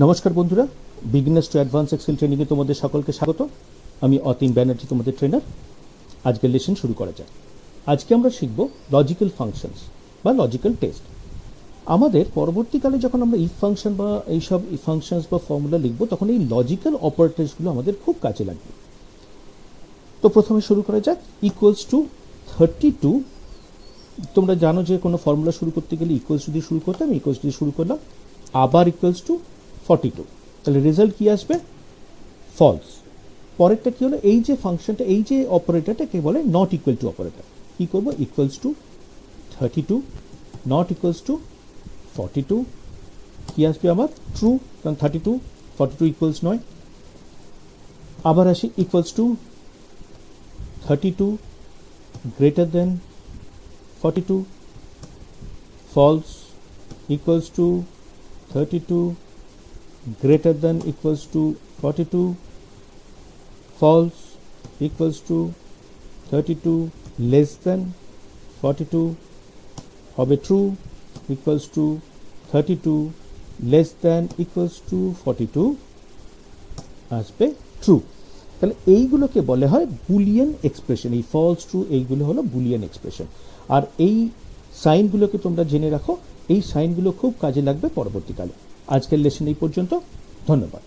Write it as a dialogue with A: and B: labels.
A: নমস্কার বন্ধুরা, beginners to advance Excel ট্রেনিংয়ে তোমাদের সকলকে স্বাগত। আমি অতীন ব্যানার্জি, তোমাদের ট্রেনার। আজকের লেসন শুরু করা যাক। আজকে আমরা শিখব লজিক্যাল ফাংশনস বা লজিক্যাল টেস্ট। আমাদের পরবর্তীকালে যখন আমরা ইফ ফাংশন বা এইসব ফাংশনস বা ফর্মুলা লিখব, তখন এই লজিক্যাল অপারেটরসগুলো আমাদের খুব কাজে লাগবে। তো প্রথমে শুরু করা যাক। Equals to 32। তোমরা জানো যে কোনো ফর্মুলা শুরু করতে গেলে ইকুয়ালস টু দিয়ে শুরু করতাম, ইকুয়ালস টু দিয়ে শুরু করলাম, আবার ইকুয়ালস টু 42। তাহলে রেজাল্ট কি আসবে? ফলস। পরেরটা কি হলো? এই যে ফাংশনটা, এই যে অপারেটরটাকে বলে নট ইকুয়াল টু অপারেটর। কি করব? Equals to 32 not equals to 42। কি আসবে আমার? ট্রু, কারণ 42 ইকুয়ালস নয়। আবার আসি, equals to 32 greater than 42, false. Equals to 32 greater than equals to 42, false. Equals to 32 less than 42 হবে true. Equals to 32 less than equals to 42 আসবে true। তাহলে এইগুলোকে বলে হয় বুলিয়ান এক্সপ্রেশন। এই ফলস, ট্রু, এইগুলো হলো বুলিয়ান এক্সপ্রেশন। আর এই সাইনগুলোকে তোমরা জেনে রাখো, এই সাইনগুলো খুব কাজে লাগবে পরবর্তীকালে। আজকের লেসন এই পর্যন্ত। ধন্যবাদ।